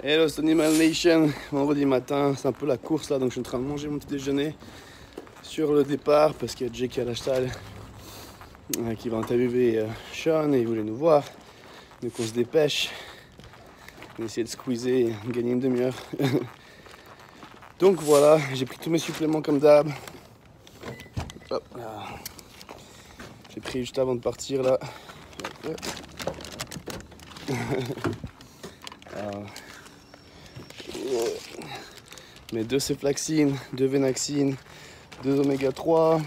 Hello Animal Nation, vendredi matin, c'est un peu la course là, donc je suis en train de manger mon petit déjeuner sur le départ parce qu'il y a Jake qui est à la salle qui va interviewer Sean et il voulait nous voir, donc on se dépêche, on va essayer de squeezer, gagner une demi-heure. Donc voilà, j'ai pris tous mes suppléments comme d'hab. Hop là. J'ai pris juste avant de partir là. Alors, mes 2 ceflaxine, 2 vénaxine, 2 oméga 3,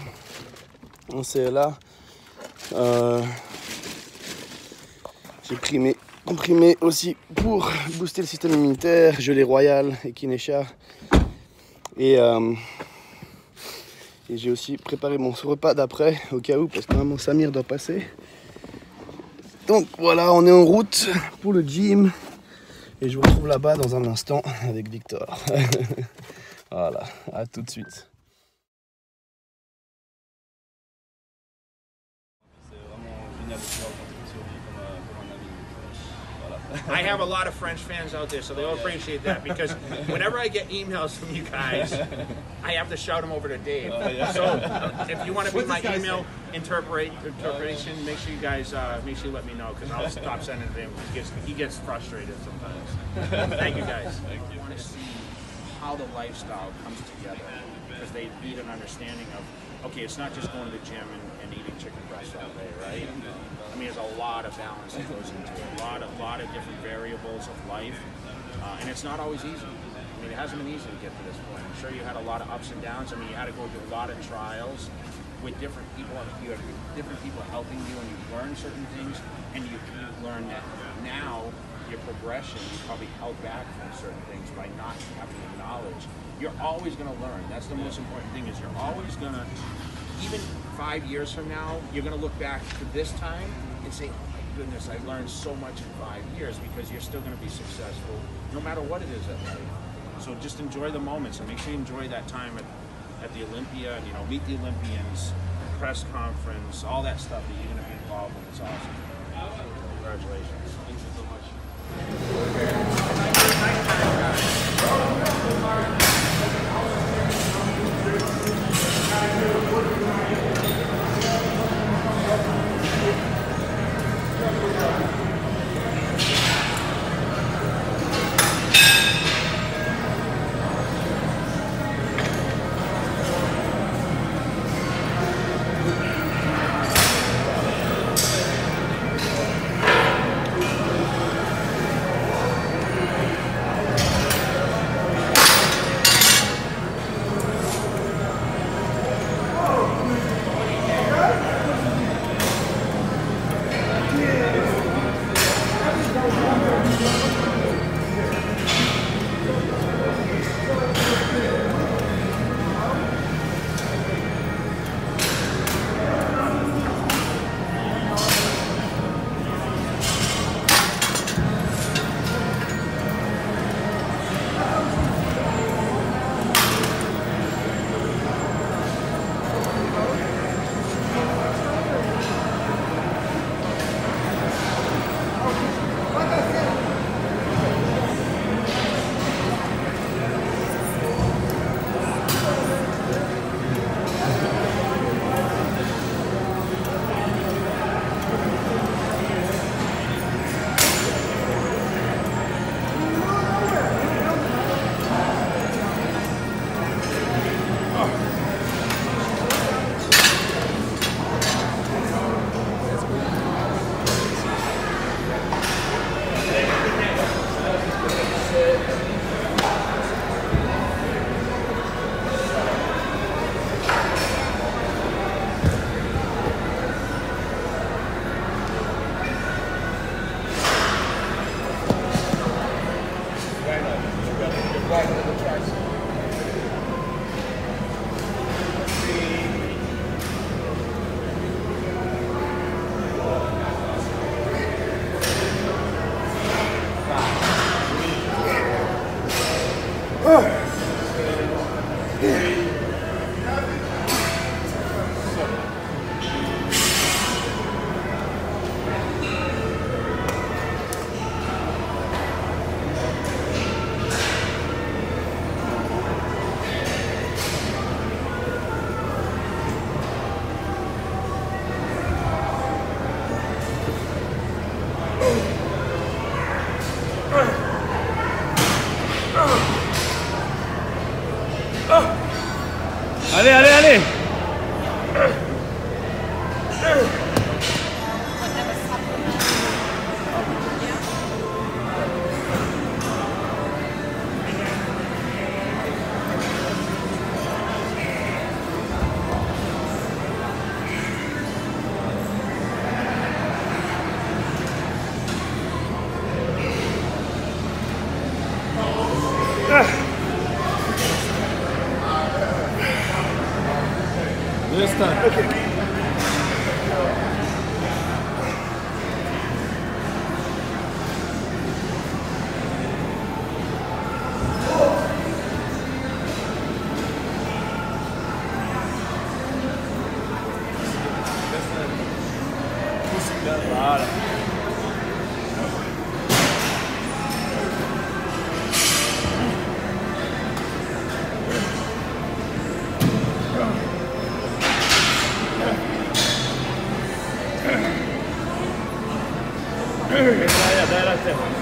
un CLA. J'ai pris mes comprimés aussi pour booster le système immunitaire, gelée royale et Kinesha. Et j'ai aussi préparé mon repas d'après au cas où, parce que maman Samir doit passer. Donc voilà, on est en route pour le gym. Et je vous retrouve là-bas dans un instant avec Victor. Voilà, à tout de suite. I have a lot of French fans out there, so they'll appreciate that, because whenever I get emails from you guys, I have to shout them over to Dave. So if you want to be my email interpretation, make sure you guys let me know, because I'll stop sending it to him. He gets frustrated sometimes. Thank you guys. Thank you. I want to see how the lifestyle comes together, because they need an understanding of, okay, it's not just going to the gym and eating chicken breast all day, right? I mean, there's a lot of balance that goes into it, a lot of different variables of life, and it's not always easy. I mean, it hasn't been easy to get to this point. I'm sure you had a lot of ups and downs. I mean, you had to go through a lot of trials with different people. You had different people helping you, and you learn certain things, and you learn that now your progression, you probably held back from certain things by not having the knowledge. You're always going to learn. That's the most important thing, is you're always going to, even 5 years from now, you're going to look back to this time and say, oh my goodness, I learned so much in 5 years, because you're still going to be successful no matter what it is at life. So just enjoy the moments, and make sure you enjoy that time at the Olympia, and, you know, meet the Olympians, press conference, all that stuff that you're going to be involved in. It's awesome. Congratulations. Thank you so much. Voilà. Dai la testa.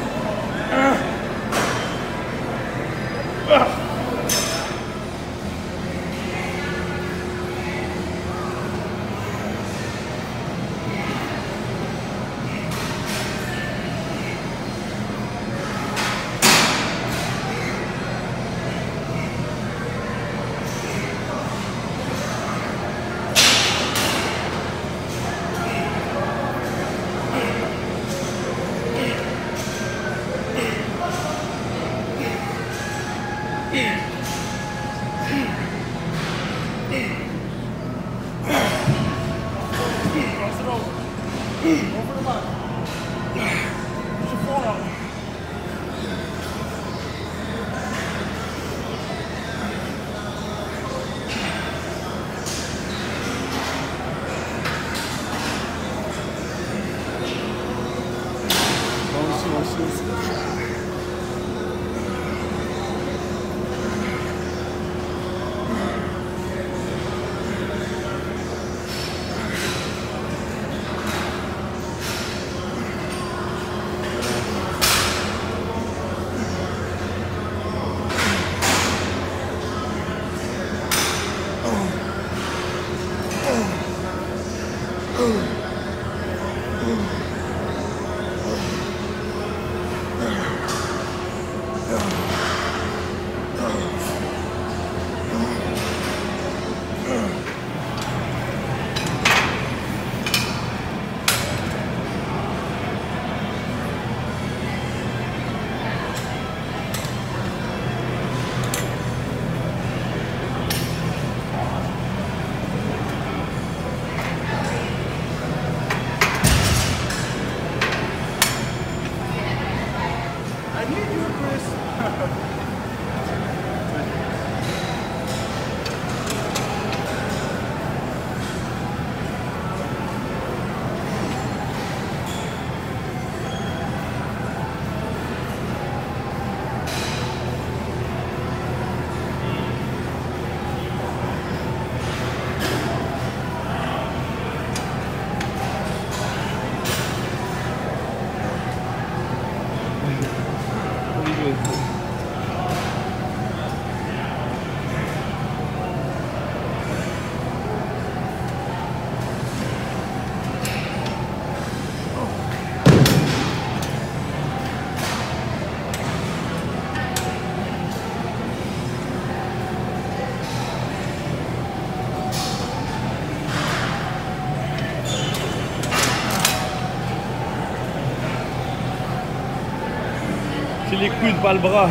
C'est les coudes, pas le bras.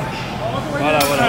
Voilà, voilà.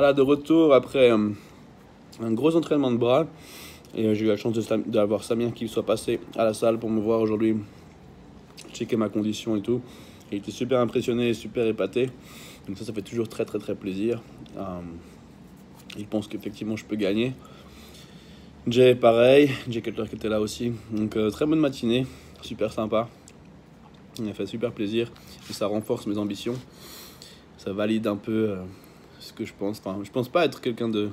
Voilà, de retour après un gros entraînement de bras. Et j'ai eu la chance d'avoir Samir qui soit passé à la salle pour me voir aujourd'hui, checker ma condition et tout. Il était super impressionné et super épaté. Donc ça fait toujours très plaisir. Il pense qu'effectivement je peux gagner. Jay pareil, Jay Cutler qui était là aussi. Donc très bonne matinée, super sympa. Il a fait super plaisir et ça renforce mes ambitions. Ça valide un peu ce que je pense. Enfin, je pense pas être quelqu'un de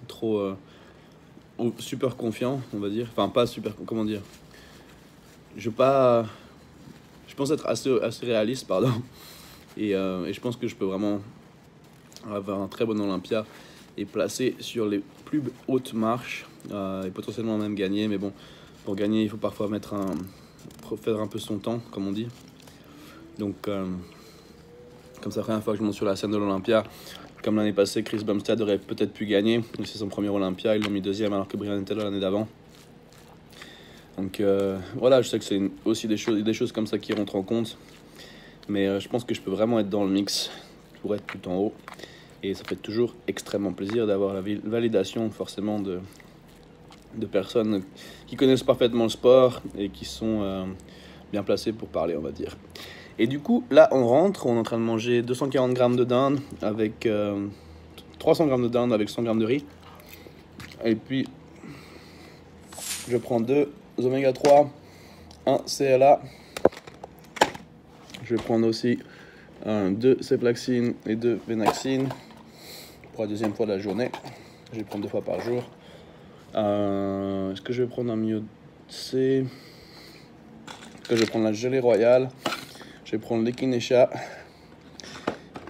trop super confiant, on va dire. Enfin, pas super, comment dire. Je pense être assez réaliste, pardon. Et je pense que je peux vraiment avoir un très bon Olympia et placer sur les plus hautes marches et potentiellement même gagner. Mais bon, pour gagner, il faut parfois faire un peu son temps, comme on dit. Donc, comme c'est la première fois que je monte sur la scène de l'Olympia, comme l'année passée, Chris Bumstead aurait peut-être pu gagner. C'est son premier Olympia, ils l'ont mis deuxième alors que Brian était là l'année d'avant. Donc voilà, je sais que c'est aussi des choses comme ça qui rentrent en compte. Mais je pense que je peux vraiment être dans le mix pour être tout en haut. Et ça fait toujours extrêmement plaisir d'avoir la validation forcément de personnes qui connaissent parfaitement le sport et qui sont bien placées pour parler, on va dire. Et du coup, là, on rentre, on est en train de manger 240 grammes de dinde avec 300 grammes de dinde avec 100 grammes de riz. Et puis, je prends 2 oméga 3, 1 CLA. Je vais prendre aussi 2 céflaxine et 2 vénaxine pour la deuxième fois de la journée. Je vais prendre 2 fois par jour. Est-ce que je vais prendre un Myo C? Est-ce que je vais prendre la gelée royale? Je vais prendre l'Echinacea.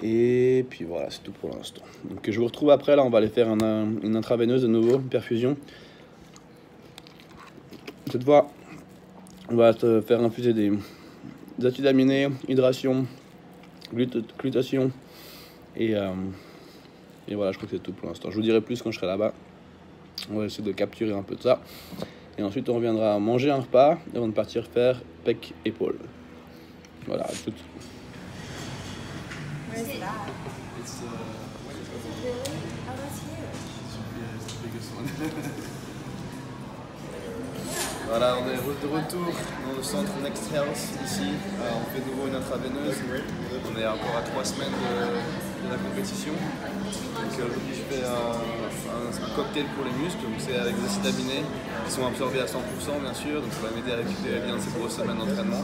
Et puis voilà, c'est tout pour l'instant. Donc je vous retrouve après, là on va aller faire une intraveineuse de nouveau, une perfusion. Cette fois, on va te faire infuser des acides aminés, hydration, glutation. Et voilà, je crois que c'est tout pour l'instant. Je vous dirai plus quand je serai là-bas. On va essayer de capturer un peu de ça. Et ensuite, on reviendra manger un repas avant de partir faire pec épaule. Voilà, à tout. Voilà, on est de retour dans le centre Next Health ici. On fait de nouveau une intraveineuse. On est encore à 3 semaines de la compétition. Donc aujourd'hui je fais un cocktail pour les muscles. Donc c'est avec des acides aminés qui sont absorbés à 100% bien sûr. Donc ça va m'aider à récupérer bien ces grosses semaines d'entraînement.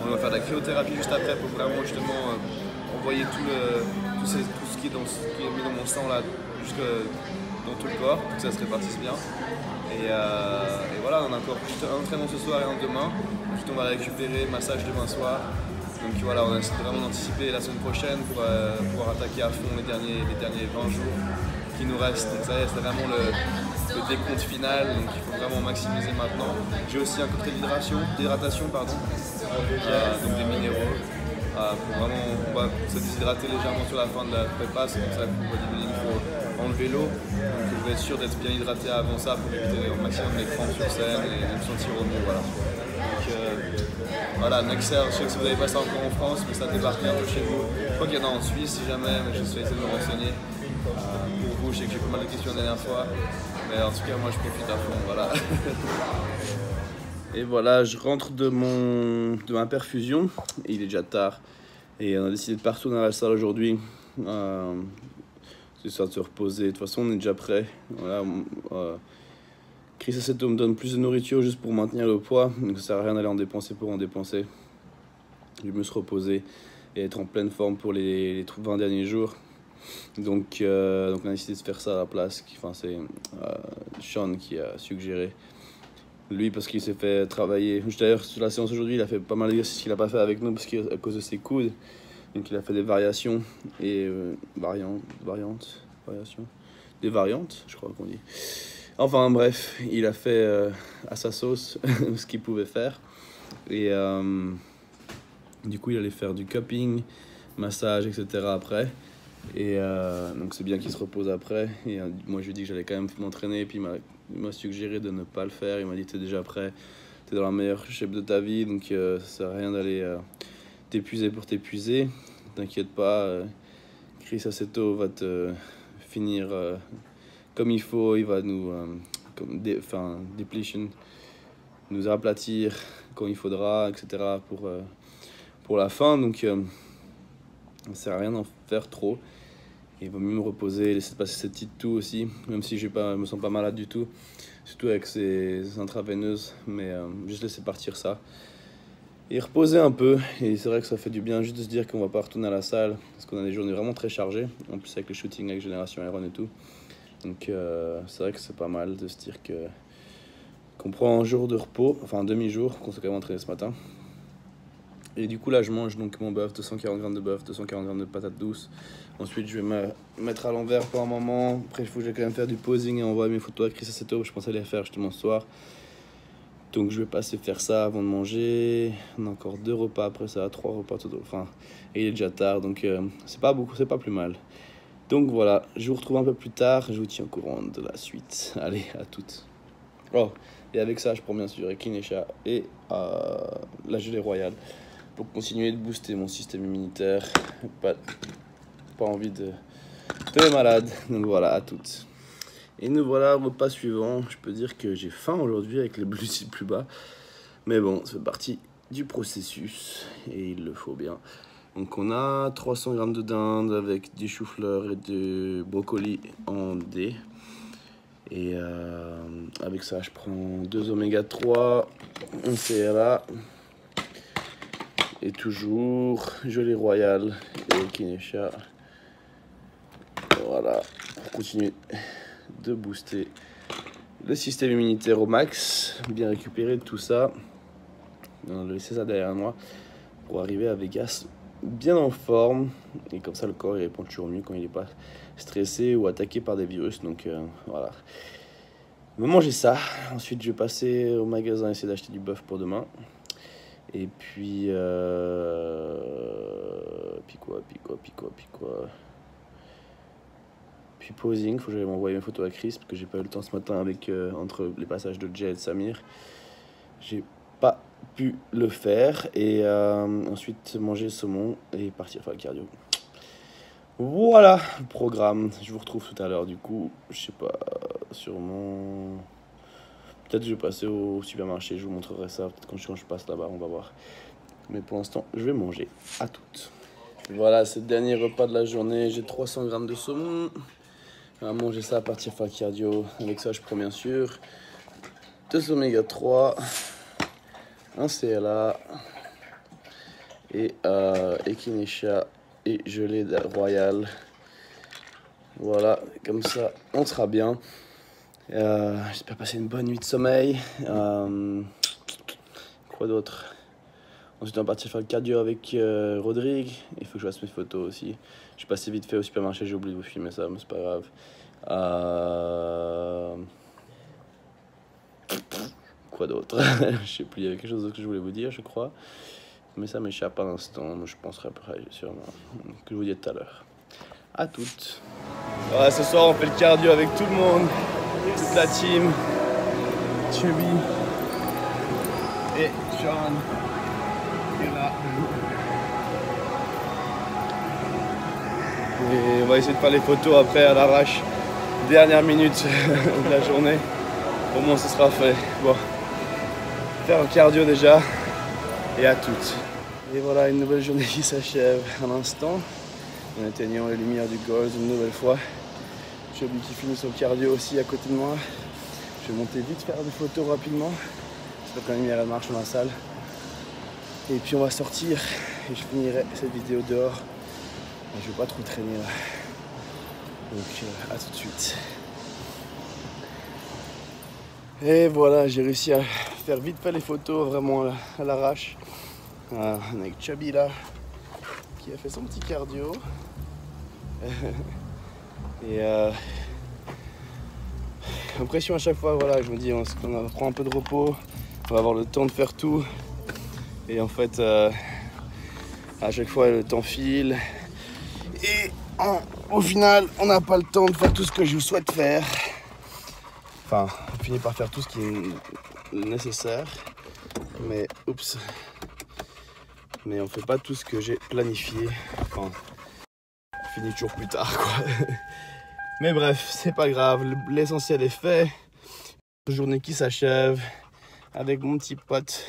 On va faire de la cryothérapie juste après pour vraiment justement envoyer tout ce qui est mis dans mon sang là jusque dans tout le corps, pour que ça se répartisse bien. Et voilà, on a encore un entraînement ce soir et un demain. Ensuite on va récupérer, massage demain soir. Donc voilà, on essaie vraiment d'anticiper la semaine prochaine pour pouvoir attaquer à fond les derniers 20 jours qui nous restent. Donc ça y est, c'est vraiment le décompte final, donc il faut vraiment maximiser maintenant. J'ai aussi un cocktail d'hydratation, donc des minéraux. Pour vraiment se déshydrater légèrement sur la fin de la prépa, c'est comme ça que pour bodybuilding il faut enlever l'eau. Donc je vais être sûr d'être bien hydraté avant ça pour éviter au maximum les crampes sur scène et me sentir au mieux. Voilà. Donc voilà, Nexer, je sais que vous n'avez pas ça encore en France, mais ça débarque un peu chez vous. Je crois qu'il y en a en Suisse si jamais, mais je vais essayer de me renseigner. Pour vous, je sais que j'ai pas mal de questions la dernière fois, mais en tout cas moi je profite à fond, voilà. Et voilà, je rentre de ma perfusion, et il est déjà tard, et on a décidé de pas retourner à la salle aujourd'hui. C'est ça, de se reposer. De toute façon, on est déjà prêt. Voilà, Chris essaie de me donner plus de nourriture juste pour maintenir le poids, donc ça sert à rien d'aller en dépenser pour en dépenser. Je vais me reposer et être en pleine forme pour les 20 derniers jours. Donc on a décidé de faire ça à la place. Enfin, c'est Sean qui a suggéré. Lui, parce qu'il s'est fait travailler. D'ailleurs, sur la séance aujourd'hui, il a fait pas mal d'exercices qu'il n'a pas fait avec nous parce qu'à cause de ses coudes. Donc, il a fait des variations et des variantes, je crois qu'on dit. Enfin, bref, il a fait à sa sauce ce qu'il pouvait faire. Et du coup, il allait faire du cupping, massage, etc. après. Et donc, c'est bien qu'il se repose après. Et moi, je lui ai dit que j'allais quand même m'entraîner. Et puis, il m'a suggéré de ne pas le faire. Il m'a dit que t'es déjà prêt, t'es dans la meilleure shape de ta vie, donc ça sert à rien d'aller t'épuiser pour t'épuiser. T'inquiète pas, Chris Aceto va te finir comme il faut, il va nous, depletion, nous aplatir quand il faudra, etc. pour la fin. Donc ça ne sert à rien d'en faire trop. Il vaut mieux me reposer, laisser passer cette petite toux aussi, même si je me sens pas malade du tout, surtout avec ces intraveineuses, mais juste laisser partir ça. Et reposer un peu, et c'est vrai que ça fait du bien juste de se dire qu'on va pas retourner à la salle, parce qu'on a des journées vraiment très chargées, en plus avec les shootings avec Génération Iron et tout. Donc c'est vrai que c'est pas mal de se dire qu'on prend un jour de repos, enfin un demi-jour, qu'on s'est quand même entraîné ce matin. Et du coup là je mange donc mon bœuf, 240 grammes de bœuf, 240 grammes de patates douces. Ensuite je vais me mettre à l'envers pour un moment. Après il faut que j'aille quand même faire du posing et envoyer mes photos à Chris Aceto. Je pensais les faire justement ce soir. Donc je vais passer faire ça avant de manger. On a encore 2 repas après ça, 3 repas total. Enfin, et il est déjà tard donc c'est pas beaucoup, c'est pas plus mal. Donc voilà, je vous retrouve un peu plus tard. Je vous tiens au courant de la suite. Allez, à toutes. Oh, et avec ça je prends bien sûr Echinacea et la gelée royale. Pour continuer de booster mon système immunitaire. Pas envie de tomber malade. Donc voilà, à toutes. Et nous voilà au repas suivant. Je peux dire que j'ai faim aujourd'hui avec les glucides plus bas. Mais bon, ça fait partie du processus. Et il le faut bien. Donc on a 300 grammes de dinde avec des choux-fleurs et de brocoli en dés. Et avec ça, je prends 2 oméga 3, un CLA. Et toujours gelée royale et Echinacea. Voilà, pour continuer de booster le système immunitaire au max, bien récupérer tout ça. On va laisser ça derrière moi pour arriver à Vegas bien en forme. Et comme ça, le corps il répond toujours mieux quand il n'est pas stressé ou attaqué par des virus. Donc voilà. Je vais manger ça. Ensuite, je vais passer au magasin essayer d'acheter du bœuf pour demain. Et puis puis posing, faut que j'aille m'envoyer mes photos à Chris parce que j'ai pas eu le temps ce matin avec entre les passages de Jay et de Samir. J'ai pas pu le faire et ensuite manger le saumon et partir faire le cardio. Voilà le programme. Je vous retrouve tout à l'heure du coup. Je sais pas, sûrement. Peut-être que je vais passer au supermarché, je vous montrerai ça. Peut-être quand je passe là-bas, on va voir. Mais pour l'instant, je vais manger. À toutes. Voilà, c'est le dernier repas de la journée. J'ai 300 grammes de saumon. On va manger ça à partir faire cardio. Avec ça, je prends bien sûr 2 oméga 3, un CLA et Echinacea et gelée royale. Voilà, comme ça, on sera bien. J'espère passer une bonne nuit de sommeil. Quoi d'autre? Ensuite on va partir faire le cardio avec Rodrigue. Il faut que je fasse mes photos aussi. Je suis passé vite fait au supermarché, j'ai oublié de vous filmer ça, mais c'est pas grave. Quoi d'autre? Je sais plus, il y avait quelque chose d'autre que je voulais vous dire, je crois. Mais ça m'échappe à l'instant, je penserai après sûrement. Que je vous dis tout à l'heure. À toutes. Voilà, ce soir on fait le cardio avec tout le monde. Toute la team, Chubby et Sean est là. Et on va essayer de faire les photos après à l'arrache, dernière minute de la journée. Au moins ce sera fait. Bon, faire un cardio déjà et à toutes. Et voilà une nouvelle journée qui s'achève à l'instant. En éteignant les lumières du Gold une nouvelle fois. Chubby qui finit son cardio aussi à côté de moi. Je vais monter vite faire des photos rapidement. J'espère que la lumière elle marche dans la salle. Et puis on va sortir et je finirai cette vidéo dehors. Je vais pas trop traîner là. Donc à tout de suite. Et voilà, j'ai réussi à faire vite fait les photos vraiment à l'arrache. Avec Chubby là qui a fait son petit cardio. Et impression à chaque fois, voilà, je me dis on prend un peu de repos, on va avoir le temps de faire tout. Et en fait, à chaque fois le temps file. Et au final, on n'a pas le temps de faire tout ce que je souhaite faire. Enfin, on finit par faire tout ce qui est nécessaire. Mais, oups. Mais on fait pas tout ce que j'ai planifié. Enfin, finit toujours plus tard, quoi. Mais bref, c'est pas grave, l'essentiel est fait. Une journée qui s'achève avec mon petit pote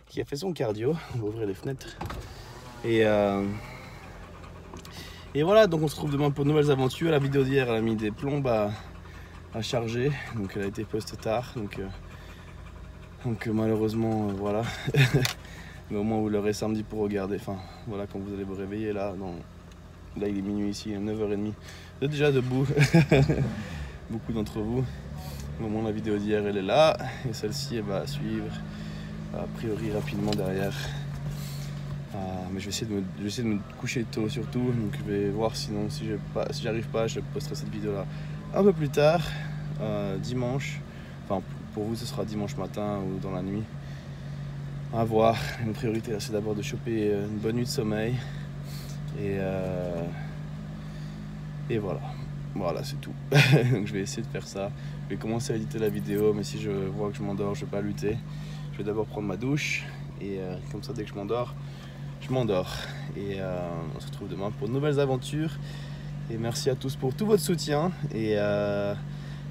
qui a fait son cardio. On va ouvrir les fenêtres. Et voilà, donc on se retrouve demain pour de nouvelles aventures. La vidéo d'hier, elle a mis des plombes à charger, donc elle a été postée tard. Donc malheureusement, voilà. Mais au moins vous l'aurez samedi pour regarder. Enfin, voilà, quand vous allez vous réveiller là. Là, il est minuit ici, il est 9h30. Vous êtes déjà debout. Beaucoup d'entre vous. Au moment la vidéo d'hier, elle est là. Et celle-ci, elle va suivre, a priori, rapidement derrière. Mais je vais essayer de me coucher tôt surtout. Donc je vais voir sinon, si j'arrive pas, je posterai cette vidéo-là un peu plus tard, dimanche. Enfin, pour vous, ce sera dimanche matin ou dans la nuit. À voir. Une priorité, c'est d'abord de choper une bonne nuit de sommeil. Et voilà. Voilà, c'est tout. Donc je vais essayer de faire ça. Je vais commencer à éditer la vidéo, mais si je vois que je m'endors, je vais pas lutter. Je vais d'abord prendre ma douche. Et comme ça, dès que je m'endors, je m'endors. Et on se retrouve demain pour de nouvelles aventures. Et merci à tous pour tout votre soutien. Et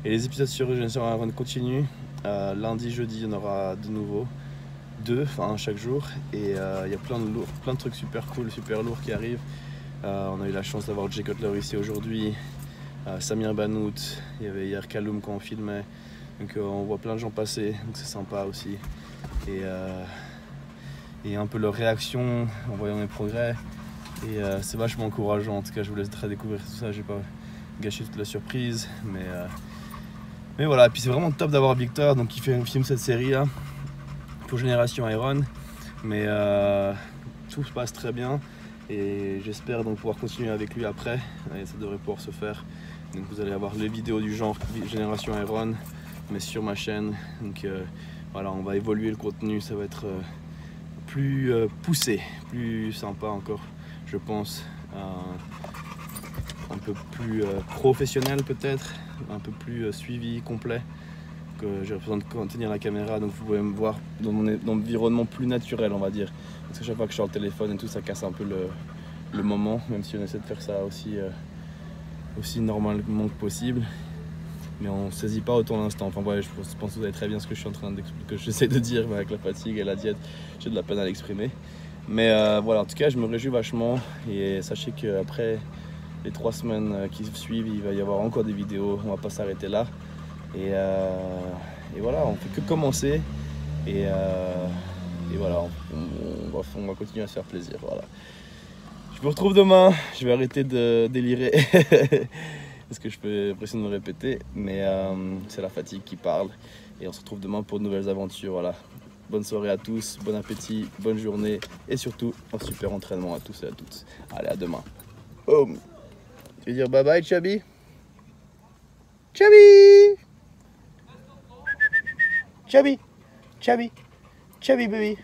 les épisodes sur Génération Iron continuent. Lundi, jeudi, il y en aura de nouveau. 2, enfin chaque jour. Et il y a plein de trucs super cool, super lourds qui arrivent. On a eu la chance d'avoir Jay Cutler ici aujourd'hui. Samir Banout. Il y avait hier Kaloum quand on filmait. Donc on voit plein de gens passer. Donc c'est sympa aussi. Et un peu leur réaction en voyant mes progrès. Et c'est vachement encourageant. En tout cas, je vous laisserai découvrir tout ça. J'ai pas gâché toute la surprise. Mais voilà. Et puis c'est vraiment top d'avoir Victor donc, qui filme cette série là pour Génération Iron. Mais tout se passe très bien. Et j'espère donc pouvoir continuer avec lui après. Et ça devrait pouvoir se faire. Donc vous allez avoir les vidéos du genre Génération Iron, mais sur ma chaîne. Donc voilà, on va évoluer le contenu. Ça va être plus poussé, plus sympa encore, je pense, un peu plus professionnel peut-être, un peu plus suivi, complet, que j'ai besoin de tenir la caméra, donc vous pouvez me voir dans mon environnement plus naturel, on va dire, parce que chaque fois que je suis au téléphone et tout, ça casse un peu le moment, même si on essaie de faire ça aussi normalement que possible. Mais on ne saisit pas autant l'instant. Enfin ouais, je pense que vous savez très bien ce que j'essaie de dire, mais avec la fatigue et la diète, j'ai de la peine à l'exprimer. Mais voilà, en tout cas, je me réjouis vachement. Et sachez qu'après les 3 semaines qui suivent, il va y avoir encore des vidéos. On ne va pas s'arrêter là. Et voilà, on ne fait que commencer. Et voilà, on va continuer à se faire plaisir. Voilà. Je vous retrouve demain. Je vais arrêter de délirer. Parce que je peux pression de me répéter, mais c'est la fatigue qui parle. Et on se retrouve demain pour de nouvelles aventures. Voilà. Bonne soirée à tous, bon appétit, bonne journée et surtout un super entraînement à tous et à toutes. Allez, à demain. Boom. Tu veux dire bye bye, Chubby? Chubby! Chubby! Chubby! Chubby, baby!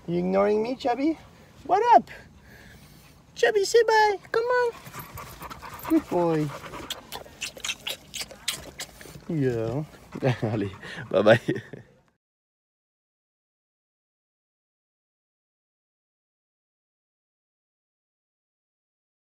You ignoring me, Chubby? What up? Chubby, say bye! Come on! Good boy. Yeah. Allez, bye bye.